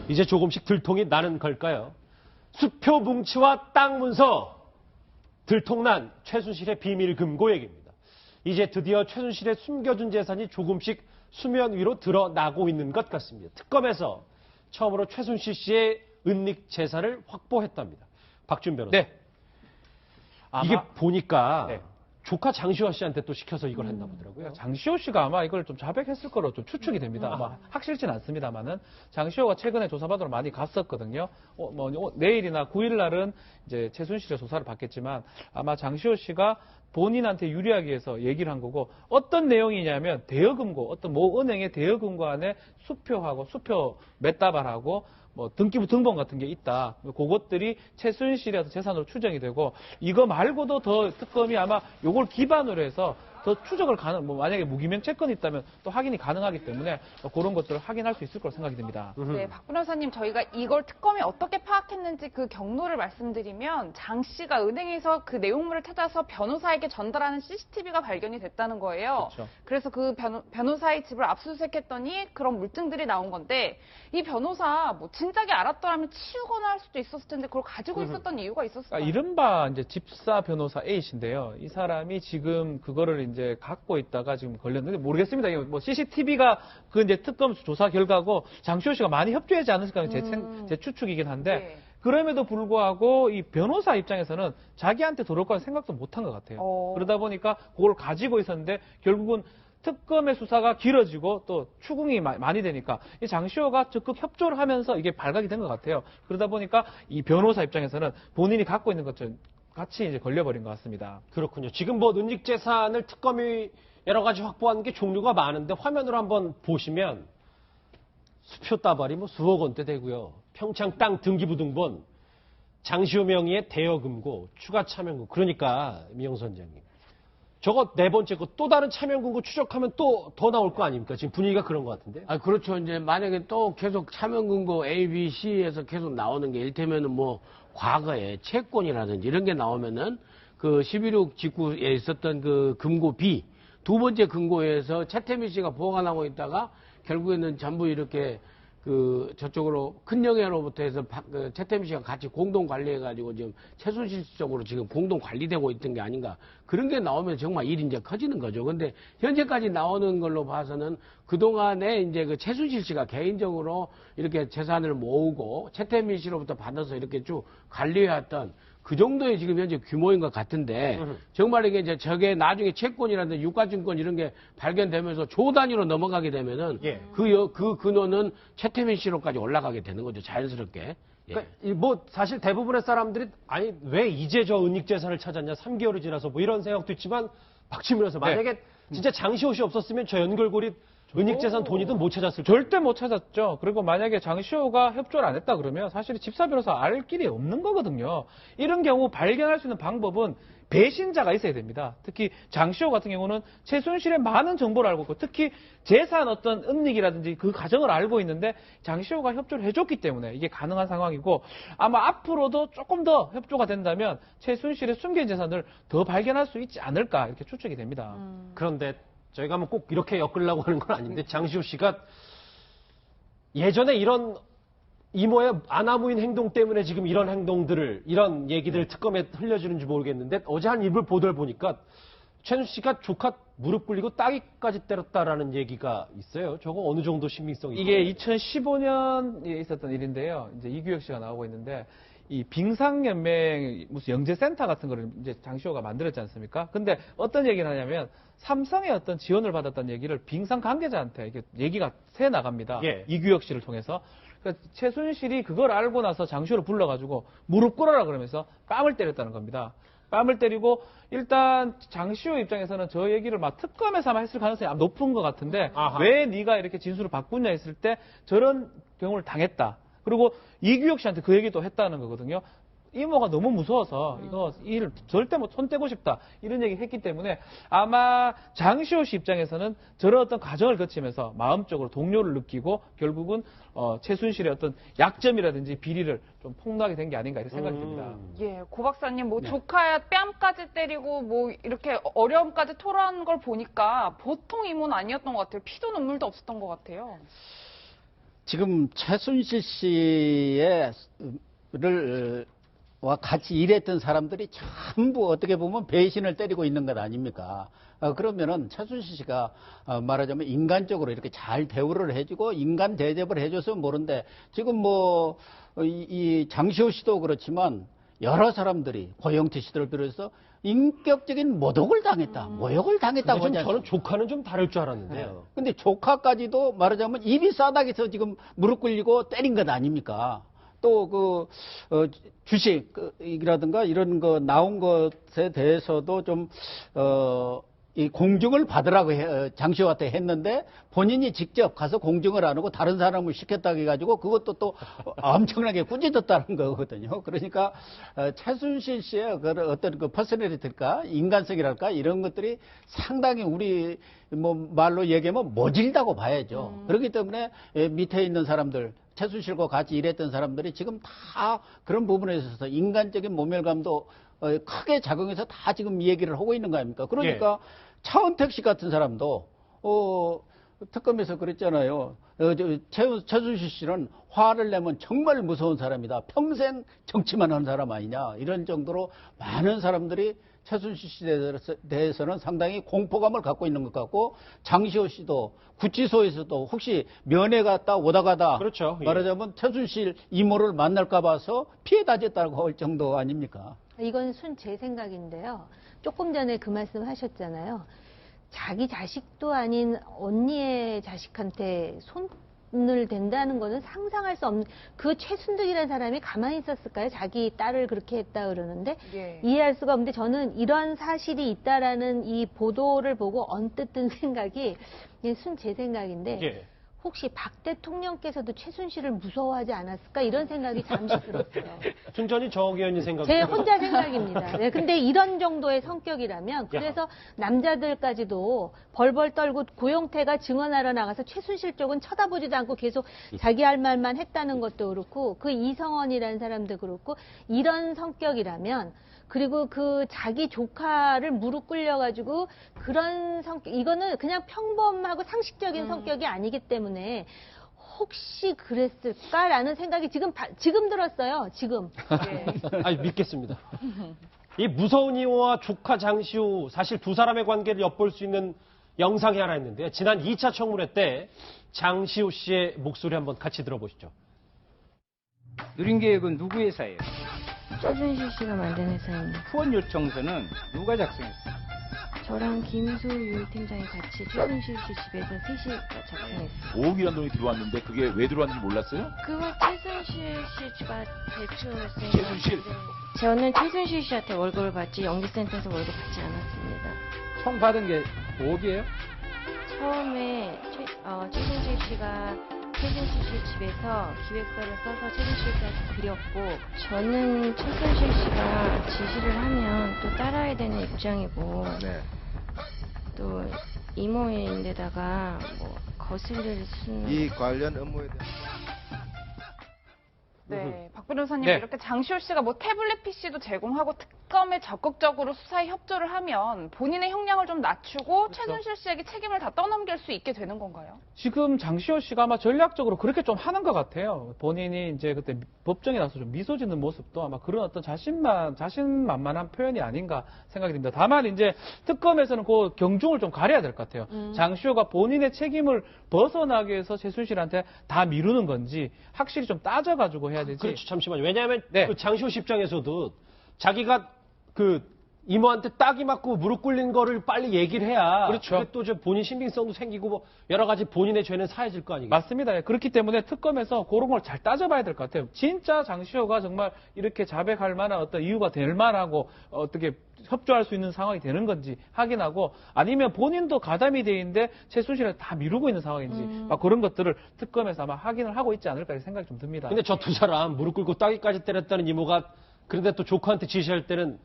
이제 조금씩 들통이 나는 걸까요? 수표 뭉치와 땅 문서, 들통난 최순실의 비밀 금고 얘기입니다. 이제 드디어 최순실의 숨겨둔 재산이 조금씩 수면 위로 드러나고 있는 것 같습니다. 특검에서 처음으로 최순실 씨의 은닉 재산을 확보했답니다. 박준 변호사. 네. 이게 보니까 네. 조카 장시호 씨한테 또 시켜서 이걸 했나 보더라고요. 장시호 씨가 아마 이걸 좀 자백했을 거로 좀 추측이 됩니다. 아마 확실치는 않습니다만은 장시호가 최근에 조사받으러 많이 갔었거든요. 내일이나 9일 날은 이제 최순실의 조사를 받겠지만 아마 장시호 씨가 본인한테 유리하기 위해서 얘기를 한 거고 어떤 내용이냐면 대여금고 어떤 모 은행의 대여금고 안에 수표하고 수표 몇 다발하고 뭐 등기부 등본 같은 게 있다. 그것들이 최순실의 재산으로 추정이 되고 이거 말고도 더 특검이 아마 요걸 기반으로 해서 더 추적을 만약에 무기명 채권이 있다면 또 확인이 가능하기 때문에 그런 것들을 확인할 수 있을 거로 생각이 됩니다. 네, 박 변호사님 저희가 이걸 특검이 어떻게 파악했는지 그 경로를 말씀드리면 장 씨가 은행에서 그 내용물을 찾아서 변호사에게 전달하는 CCTV가 발견이 됐다는 거예요. 그렇죠. 그래서 그 변호사의 집을 압수수색했더니 그런 물증들이 나온 건데 이 변호사 뭐 진작에 알았더라면 치우거나 할 수도 있었을 텐데 그걸 가지고 있었던 이유가 있었을까요? 이른바 이제 집사 변호사 A씨인데요. 이 사람이 지금 그거를 이제 갖고 있다가 지금 걸렸는데 모르겠습니다. 이거 뭐 CCTV가 그 이제 특검 조사 결과고 장시호 씨가 많이 협조하지 않았을까 제 추측이긴 한데 네. 그럼에도 불구하고 이 변호사 입장에서는 자기한테 들어올 거는 생각도 못한 것 같아요. 그러다 보니까 그걸 가지고 있었는데 결국은 특검의 수사가 길어지고 또 추궁이 많이 되니까 이 장시호가 적극 협조를 하면서 이게 발각이 된 것 같아요. 그러다 보니까 이 변호사 입장에서는 본인이 갖고 있는 것처럼 같이 이제 걸려버린 것 같습니다. 그렇군요. 지금 뭐 은닉 재산을 특검이 여러 가지 확보한 게 종류가 많은데 화면으로 한번 보시면 수표 따발이 뭐 수억 원대 되고요. 평창 땅 등기부 등본, 장시호 명의의 대여금고, 추가 차명금고. 그러니까 미영수 원장님. 저거 네 번째 거 또 다른 차명금고 추적하면 또 더 나올 거 아닙니까? 지금 분위기가 그런 것 같은데. 아, 그렇죠. 이제 만약에 또 계속 차명금고 A, B, C에서 계속 나오는 게 일테면은 뭐 과거에 채권이라든지 이런 게 나오면은 그 11.6 직후에 있었던 그 금고 B 두 번째 금고에서 최태민 씨가 보관하고 있다가 결국에는 전부 이렇게 그 저쪽으로 큰영애로부터 해서 그 최태민 씨가 같이 공동 관리해가지고 지금 최순실 쪽으로 지금 공동 관리되고 있던 게 아닌가 그런 게 나오면 정말 일이 이제 커지는 거죠. 근데 현재까지 나오는 걸로 봐서는 그 동안에 이제 그 최순실 씨가 개인적으로 이렇게 재산을 모으고 최태민 씨로부터 받아서 이렇게 쭉 관리해왔던 그 정도의 지금 현재 규모인 것 같은데 정말 이게 이제 저게 나중에 채권이라든지 유가증권 이런 게 발견되면서 조 단위로 넘어가게 되면은 그 근원은 최태민 씨로까지 올라가게 되는 거죠. 자연스럽게. 예. 그러니까 뭐 사실 대부분의 사람들이 아니 왜 이제 저 은닉 재산을 찾았냐 3개월이 지나서 뭐 이런 생각도 있지만 박지민 변호사 만약에 진짜 장시호 씨 없었으면 저 연결고리 은닉 재산 돈이든 못 찾았을 거예요. 절대 못 찾았죠. 그리고 만약에 장시호가 협조를 안 했다 그러면 사실 집사 변호사 알 길이 없는 거거든요. 이런 경우 발견할 수 있는 방법은 배신자가 있어야 됩니다. 특히 장시호 같은 경우는 최순실의 많은 정보를 알고 있고 특히 재산 어떤 은닉이라든지 그 과정을 알고 있는데 장시호가 협조를 해줬기 때문에 이게 가능한 상황이고 아마 앞으로도 조금 더 협조가 된다면 최순실의 숨긴 재산을 더 발견할 수 있지 않을까 이렇게 추측이 됩니다. 그런데 저희가 뭐 꼭 이렇게 엮으려고 하는 건 아닌데 장시호 씨가 예전에 이런 이모의 아나무인 행동 때문에 지금 이런 행동들을 이런 얘기들을 특검에 흘려주는지 모르겠는데 어제 한 일부 보도를 보니까 최순실 씨가 조카 무릎 꿇리고 따귀까지 때렸다라는 얘기가 있어요. 저거 어느 정도 신빙성이 이게 2015년에 있었던 일인데요. 이제 이규혁 씨가 나오고 있는데 이 빙상연맹 무슨 영재센터 같은 거를 이제 장시호가 만들었지 않습니까? 근데 어떤 얘기를 하냐면 삼성의 어떤 지원을 받았다는 얘기를 빙상 관계자한테 이게 얘기가 새 나갑니다. 이규혁 씨를 통해서. 그러니까 최순실이 그걸 알고 나서 장시호를 불러가지고 무릎 꿇어라 그러면서 뺨을 때렸다는 겁니다. 뺨을 때리고 일단 장시호 입장에서는 저 얘기를 막 특검에서만 했을 가능성이 높은 것 같은데 왜 네가 이렇게 진술을 바꾸냐 했을 때 저런 경우를 당했다. 그리고 이규혁 씨한테 그 얘기도 했다는 거거든요. 이모가 너무 무서워서 이거 일 절대 못 손 떼고 싶다 이런 얘기 했기 때문에 아마 장시호 씨 입장에서는 저런 어떤 과정을 거치면서 마음적으로 동료를 느끼고 결국은 최순실의 어떤 약점이라든지 비리를 좀 폭로하게 된 게 아닌가 이렇게 생각이 듭니다. 예, 고 박사님 뭐 조카야 뺨까지 때리고 뭐 이렇게 어려움까지 토로한 걸 보니까 보통 이모는 아니었던 것 같아요. 피도 눈물도 없었던 것 같아요. 지금 최순실 와 같이 일했던 사람들이 전부 어떻게 보면 배신을 때리고 있는 것 아닙니까? 그러면은 최순실 씨가 말하자면 인간적으로 이렇게 잘 대우를 해주고 인간 대접을 해줘서 모른데 지금 뭐 이 장시호 씨도 그렇지만 여러 사람들이 고영태 씨들을 비롯해서 인격적인 모독을 당했다, 모욕을 당했다고 근데 하지 저는 않습니까? 조카는 좀 다를 줄 알았는데요. 근데 조카까지도 말하자면 입이 싸닥해서 지금 무릎 꿇리고 때린 것 아닙니까? 또 주식이라든가 이런 거 나온 것에 대해서도 이 공증을 받으라고 장시호한테 했는데 본인이 직접 가서 공증을 안 하고 다른 사람을 시켰다고 해가지고 그것도 또 엄청나게 꾸짖었다는 거거든요. 그러니까 최순실 씨의 어떤 그 퍼스널리티랄까 인간성이랄까 이런 것들이 상당히 우리 뭐 말로 얘기하면 모질다고 봐야죠. 그렇기 때문에 밑에 있는 사람들 최순실과 같이 일했던 사람들이 지금 다 그런 부분에 있어서 인간적인 모멸감도 크게 작용해서 다 지금 이 얘기를 하고 있는 거 아닙니까? 그러니까 차은택 씨 같은 사람도 특검에서 그랬잖아요. 최순실 씨는 화를 내면 정말 무서운 사람이다. 평생 정치만 한 사람 아니냐. 이런 정도로 많은 사람들이 최순실 씨에 대해서는 상당히 공포감을 갖고 있는 것 같고 장시호 씨도 구치소에서도 혹시 면회 갔다 오다 가다 그렇죠. 예. 말하자면 최순실 이모를 만날까 봐서 피해 다녔다고 할 정도 아닙니까? 이건 제 생각인데요. 조금 전에 그 말씀 하셨잖아요. 자기 자식도 아닌 언니의 자식한테 손을 댄다는 거는 상상할 수 없는, 그 최순득이라는 사람이 가만히 있었을까요? 자기 딸을 그렇게 했다 그러는데 예. 이해할 수가 없는데 저는 이런 사실이 있다라는 이 보도를 보고 언뜻 든 생각이 제 생각인데 예. 혹시 박 대통령께서도 최순실을 무서워하지 않았을까 이런 생각이 잠시 들었어요. 순전히 정 의원님 생각. 제 혼자 생각입니다. 네, 근데 이런 정도의 성격이라면 그래서 남자들까지도 벌벌 떨고 고영태가 증언하러 나가서 최순실 쪽은 쳐다보지도 않고 계속 자기 할 말만 했다는 것도 그렇고 그 이성원이라는 사람도 그렇고 이런 성격이라면 그리고 그 자기 조카를 무릎 꿇려가지고 그런 성격, 이거는 그냥 평범하고 상식적인 성격이 아니기 때문에 혹시 그랬을까라는 생각이 지금 들었어요. 지금. 예. 아니, 믿겠습니다. 이 무서운 이호와 조카 장시호 사실 두 사람의 관계를 엿볼 수 있는 영상이 하나 있는데요. 지난 2차 청문회 때 장시호 씨의 목소리 한번 같이 들어보시죠. 누린계획은 누구 회사예요? 최순실 씨가 만든 회사입니다. 후원 요청서는 누가 작성했어요? 저랑 김수유 팀장이 같이 최순실 씨 집에서 셋이 작성했어요. 5억이라는 돈이 들어왔는데 그게 왜 들어왔는지 몰랐어요? 그거 최순실 씨 집안 대표였어요. 최순실? 저는 최순실 씨한테 월급을 받지 영기센터에서 월급 받지 않았습니다. 총 받은 게 5억이에요? 처음에 최순실 씨가 최순실 씨 집에서 기획서를 써서 최순실 씨한테 드렸고 저는 최순실 씨가 지시를 하면 또 따라야 되는 입장이고 네. 또 이모인데다가 뭐 거슬릴 수는 이 관련 업무에 대한 네, 박 변호사님 네. 이렇게 장시호 씨가 뭐 태블릿 PC도 제공하고 특검에 적극적으로 수사에 협조를 하면 본인의 형량을 좀 낮추고 최순실 씨에게 책임을 다 떠넘길 수 있게 되는 건가요? 지금 장시호 씨가 아마 전략적으로 그렇게 좀 하는 것 같아요. 본인이 이제 그때 법정에 나서 좀 미소 짓는 모습도 아마 그런 어떤 자신만만한 표현이 아닌가 생각이 듭니다. 다만 이제 특검에서는 그 경중을 좀 가려야 될 것 같아요. 장시호가 본인의 책임을 벗어나기 위해서 최순실한테 다 미루는 건지 확실히 좀 따져가지고 해야 되지. 그렇죠. 잠시만요. 왜냐하면 네. 그 장시호 씨 입장에서도 자기가 그 이모한테 딱이 맞고 무릎 꿇린 거를 빨리 얘기를 해야 그렇죠. 그게 또 저 본인 신빙성도 생기고 뭐 여러 가지 본인의 죄는 사해질 거 아니겠어요? 맞습니다. 그렇기 때문에 특검에서 그런 걸 잘 따져봐야 될 것 같아요. 진짜 장시호가 정말 이렇게 자백할 만한 어떤 이유가 될 만하고 어떻게 협조할 수 있는 상황이 되는 건지 확인하고 아니면 본인도 가담이 돼 있는데 최순실을 다 미루고 있는 상황인지 막 그런 것들을 특검에서 아마 확인을 하고 있지 않을까 생각이 좀 듭니다. 근데 저 두 사람 무릎 꿇고 따기까지 때렸다는 이모가 그런데 또 조카한테 지시할 때는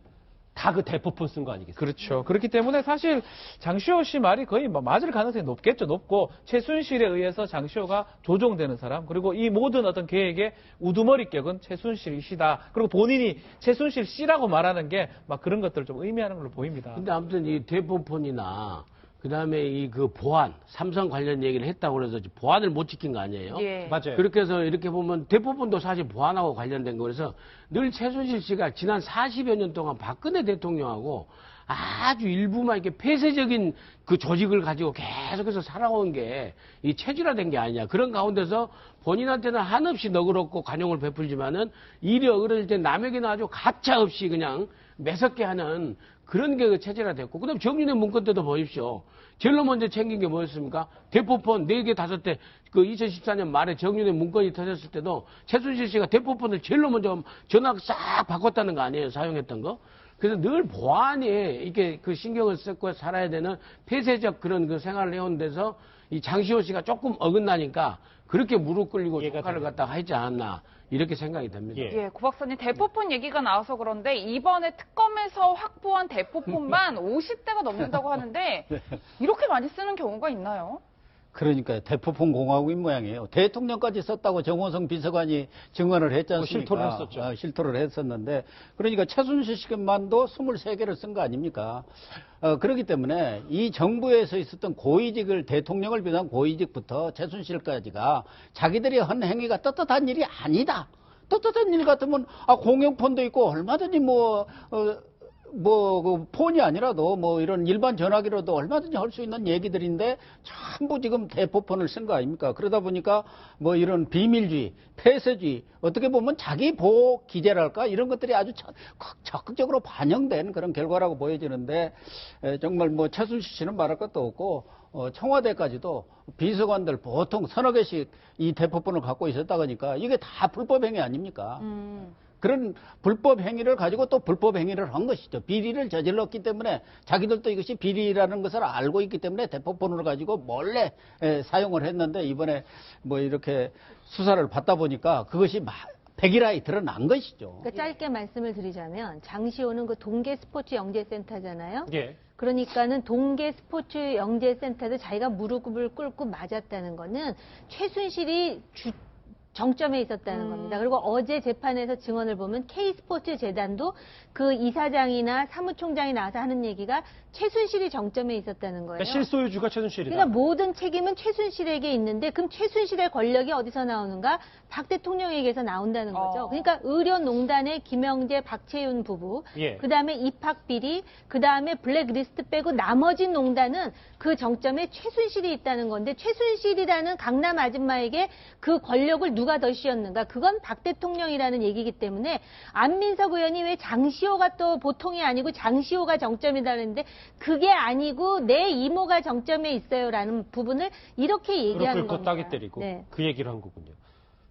다 그 대포폰 쓴 거 아니겠어요? 그렇죠. 그렇기 때문에 사실 장시호 씨 말이 거의 뭐 맞을 가능성이 높겠죠. 높고 최순실에 의해서 장시호가 조종되는 사람 그리고 이 모든 어떤 계획의 우두머리 격은 최순실 씨다. 그리고 본인이 최순실 씨라고 말하는 게 막 그런 것들을 좀 의미하는 걸로 보입니다. 근데 아무튼 이 대포폰이나 그다음에 이 그 보안, 삼성 관련 얘기를 했다고 그래서 보안을 못 지킨 거 아니에요? 예. 맞아요. 그렇게 해서 이렇게 보면 대법원도 사실 보안하고 관련된 거라서 늘 최순실 씨가 지난 40여 년 동안 박근혜 대통령하고 아주 일부만 이렇게 폐쇄적인 그 조직을 가지고 계속해서 살아온 게 이 체질화된 게 아니냐. 그런 가운데서 본인한테는 한없이 너그럽고 관용을 베풀지만은 일이 어그러질 때 남에게는 아주 가차없이 그냥 매섭게 하는 그런 게 체질화됐고, 그다음 정윤회 문건 때도 보십시오. 제일 먼저 챙긴 게 뭐였습니까? 대포폰 4개, 5대, 그 2014년 말에 정윤회 문건이 터졌을 때도 최순실 씨가 대포폰을 제일 먼저 전화 싹 바꿨다는 거 아니에요? 사용했던 거? 그래서 늘 보안에 이렇게 그 신경을 쓰고 살아야 되는 폐쇄적 그런 그 생활을 해온 데서 이 장시호 씨가 조금 어긋나니까 그렇게 무릎 꿇리고 조카를 갖다가 하지 않았나. 이렇게 생각이 됩니다. 예, 고 박사님, 대포폰 얘기가 나와서 그런데 이번에 특검에서 확보한 대포폰만 50대가 넘는다고 하는데 이렇게 많이 쓰는 경우가 있나요? 그러니까 대포폰 공화국인 모양이에요. 대통령까지 썼다고 정호성 비서관이 증언을 했지 않습니까? 실토를 했었죠. 실토를 했었는데, 그러니까 최순실 씨만도 23개를 쓴 거 아닙니까? 그렇기 때문에 이 정부에서 있었던 고위직을, 대통령을 비롯한 고위직부터 최순실까지가 자기들이 한 행위가 떳떳한 일이 아니다. 떳떳한 일 같으면 공용폰도 있고 얼마든지 그 폰이 아니라도 뭐 이런 일반 전화기로도 얼마든지 할 수 있는 얘기들인데 전부 지금 대포폰을 쓴 거 아닙니까? 그러다 보니까 뭐 이런 비밀주의, 폐쇄주의, 어떻게 보면 자기 보호 기제랄까 이런 것들이 아주 적극적으로 반영된 그런 결과라고 보여지는데, 정말 뭐 최순실 씨는 말할 것도 없고 청와대까지도 비서관들 보통 서너 개씩 이 대포폰을 갖고 있었다고 하니까 이게 다 불법 행위 아닙니까? 그런 불법 행위를 가지고 또 불법 행위를 한 것이죠. 비리를 저질렀기 때문에 자기들도 이것이 비리라는 것을 알고 있기 때문에 대포폰을 가지고 몰래 사용을 했는데, 이번에 뭐 이렇게 수사를 받다 보니까 그것이 백일하에 드러난 것이죠. 그러니까 짧게 말씀을 드리자면 장시호는 그 동계 스포츠 영재센터잖아요. 예. 그러니까는 동계 스포츠 영재센터도 자기가 무릎을 꿇고 맞았다는 거는 최순실이 정점에 있었다는 겁니다. 그리고 어제 재판에서 증언을 보면 K스포츠 재단도 그 이사장이나 사무총장이 나와서 하는 얘기가 최순실이 정점에 있었다는 거예요. 그러니까 실소유주가 최순실이다. 그러니까 모든 책임은 최순실에게 있는데, 그럼 최순실의 권력이 어디서 나오는가? 박 대통령에게서 나온다는 거죠. 그러니까 의료농단의 김영재, 박채윤 부부, 예. 그다음에 입학비리, 그다음에 블랙리스트 빼고 나머지 농단은 그 정점에 최순실이 있다는 건데, 최순실이라는 강남 아줌마에게 그 권력을 누가 더 씌웠는가? 그건 박 대통령이라는 얘기이기 때문에 안민석 의원이 왜 장시호가 또 보통이 아니고 장시호가 정점이라는데 그게 아니고 내 이모가 정점에 있어요라는 부분을 이렇게 얘기하는 무릎 꿇고 겁니다. 따기 때리고 네. 그 얘기를 한 거군요.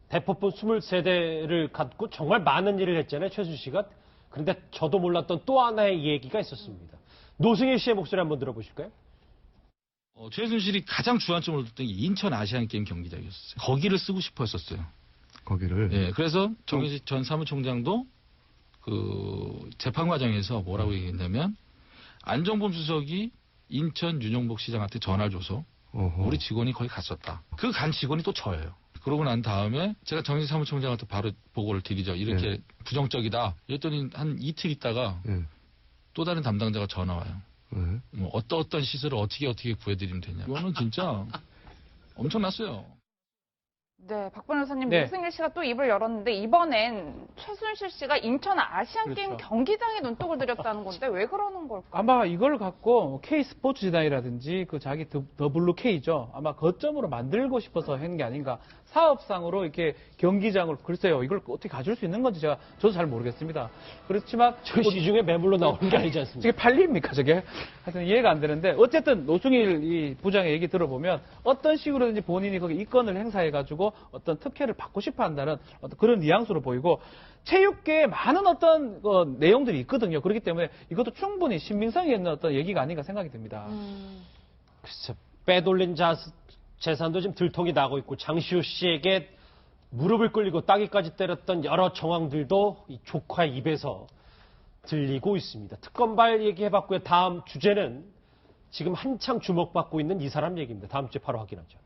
대포폰 23대를 갖고 정말 많은 일을 했잖아요, 최순실씨가. 그런데 저도 몰랐던 또 하나의 얘기가 있었습니다. 노승일 씨의 목소리 한번 들어보실까요? 최순실이 가장 주안점을 뒀던 게 인천 아시안게임 경기장이었어요. 거기를 쓰고 싶어 했었어요. 거기를? 예, 그래서 정의식 전 사무총장도 그 재판 과정에서 뭐라고 얘기했냐면, 안정범 수석이 인천 윤영복 시장한테 전화를 줘서 우리 직원이 거기 갔었다. 그 간 직원이 또 저예요. 그러고 난 다음에 제가 정의식 사무총장한테 바로 보고를 드리죠. 이렇게 부정적이다. 이랬더니 한 이틀 있다가 또 다른 담당자가 전화 와요. 뭐 어떤 시설을 어떻게 구해드리면 되냐. 이거는 진짜 엄청났어요. 네, 박 변호사님, 네. 노승일 씨가 또 입을 열었는데 이번엔 최순실 씨가 인천 아시안게임 그렇죠. 경기장에 눈독을 들였다는 건데 왜 그러는 걸까요? 아마 이걸 갖고 K스포츠 재단이라든지 그 자기 더블루 K죠. 아마 거점으로 만들고 싶어서 한 게 아닌가. 사업상으로 이렇게 경기장을, 글쎄요, 이걸 어떻게 가질 수 있는 건지 저도 잘 모르겠습니다. 그렇지만 저 시중에 매물로 나오는 게 아니지 않습니까? 저게 팔립니까, 저게? 하여튼 이해가 안 되는데, 어쨌든 노승일 이 부장의 얘기 들어보면 어떤 식으로든지 본인이 거기 이권을 행사해가지고 어떤 특혜를 받고 싶어 한다는 어떤 그런 뉘앙스로 보이고, 체육계에 많은 어떤 내용들이 있거든요. 그렇기 때문에 이것도 충분히 신빙성이 있는 어떤 얘기가 아닌가 생각이 듭니다. 글쎄, 빼돌린 재산도 지금 들통이 나고 있고, 장시호 씨에게 무릎을 꿇리고 따기까지 때렸던 여러 정황들도 이 조카의 입에서 들리고 있습니다. 특검발 얘기해봤고요. 다음 주제는 지금 한창 주목받고 있는 이 사람 얘기입니다. 다음 주에 바로 확인하죠.